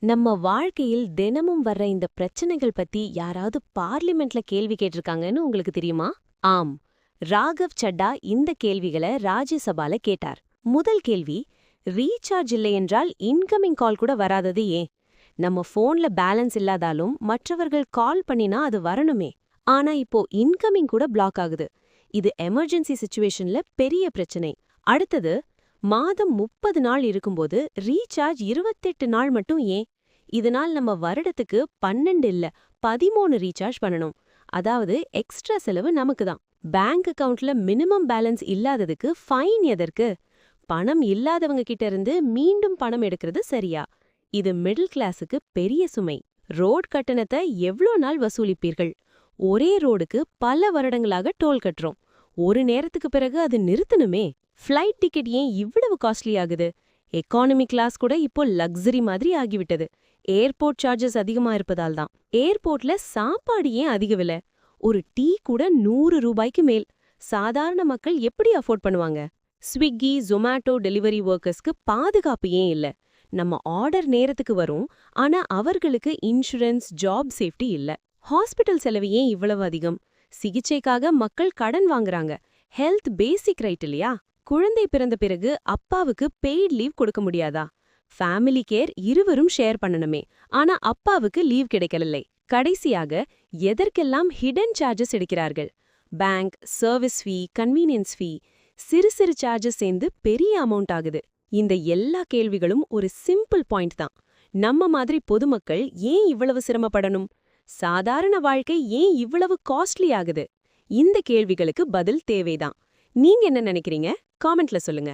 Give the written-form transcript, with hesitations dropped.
நம்ம வாழ்க்கையில் தினமும் வர்ற இந்த பிரச்சனைகள் பத்தி யாராவது பார்லிமெண்ட்ல கேள்வி கேட்டிருக்காங்கன்னு உங்களுக்கு தெரியுமா? ஆம், ராகவ் சட்டா இந்த கேள்விகளை ராஜ்யசபால கேட்டார். முதல் கேள்வி, ரீசார்ஜ் இல்லையென்றால் இன்கமிங் கால் கூட வராதது ஏன்? நம்ம போன்ல பேலன்ஸ் இல்லாதாலும் மற்றவர்கள் கால் பண்ணினா அது வரணுமே. ஆனா இப்போ இன்கமிங் கூட பிளாக் ஆகுது. இது எமர்ஜென்சி சிச்சுவேஷன்ல பெரிய பிரச்சனை. அடுத்தது, மாதம் 30 நாள் இருக்கும்போது ரீசார்ஜ் 28 நாள் மட்டும் ஏன்? இதனால் நம்ம வருடத்துக்கு 12 இல்ல 13 ரீசார்ஜ் பண்ணணும். அதாவது எக்ஸ்ட்ரா செலவு நமக்கு தான். பேங்க் அக்கவுண்ட்ல மினிமம் பேலன்ஸ் இல்லாததுக்கு ஃபைன் எதற்கு? பணம் இல்லாதவங்க கிட்ட இருந்து மீண்டும் பணம் எடுக்கிறது சரியா? இது மிடில் கிளாஸுக்கு பெரிய சுமை. ரோட் கட்டணத்தை எவ்ளோ நாள் வசூலிப்பீர்கள்? ஒரே ரோடுக்கு பல வருடங்களாக டோல் கட்டுறோம். ஒரு நேரத்துக்கு பிறகு அது நிறுத்தணுமே. ஃப்ளைட் டிக்கெட் ஏன் இவ்வளவு காஸ்ட்லி ஆகுது? எக்கானமி கிளாஸ் கூட இப்போ லக்ஸரி மாதிரி ஆகிவிட்டது. ஏர்போர்ட் சார்ஜஸ் அதிகமா இருப்பதால் தான். ஏர்போர்ட்ல சாப்பாடு ஏன் அதிக விலை? ஒரு டீ கூட 100 ரூபாய்க்கு மேல். சாதாரண மக்கள் எப்படி அஃபோர்ட் பண்ணுவாங்க? ஸ்விக்கி, ஜொமேட்டோ டெலிவரி ஒர்க்கர்ஸ்க்கு பாதுகாப்பு ஏன் இல்ல? நம்ம ஆர்டர் நேரத்துக்கு வரும், ஆனா அவர்களுக்கு இன்சூரன்ஸ், ஜாப் சேஃப்டி இல்ல. ஹாஸ்பிட்டல் செலவு ஏன் இவ்வளவு அதிகம்? சிகிச்சைக்காக மக்கள் கடன் வாங்குறாங்க. ஹெல்த் பேசிக் ரைட் இல்லையா? குழந்தை பிறந்த பிறகு அப்பாவுக்கு பெய்ட் லீவ் கொடுக்க முடியாதா? ஃபேமிலி கேர் இருவரும் ஷேர் பண்ணணுமே, ஆனா அப்பாவுக்கு லீவ் கிடைக்கலை. கடைசியாக, எதற்கெல்லாம் ஹிடன் சார்ஜஸ் எடுக்கிறார்கள்? பேங்க், சர்வீஸ் ஃபீ, கன்வீனியன்ஸ் ஃபீ, சிறு சிறு சார்ஜஸ் சேர்ந்து பெரிய அமௌண்ட் ஆகுது. இந்த எல்லா கேள்விகளும் ஒரு சிம்பிள் பாயிண்ட் தான். நம்ம மாதிரி பொதுமக்கள் ஏன் இவ்வளவு சிரமப்படணும்? சாதாரண வாழ்க்கை ஏன் இவ்வளவு காஸ்ட்லி ஆகுது? இந்த கேள்விகளுக்கு பதில் தேவைதான். நீங்க என்ன நினைக்கிறீங்க? காமெண்ட்ல சொல்லுங்க.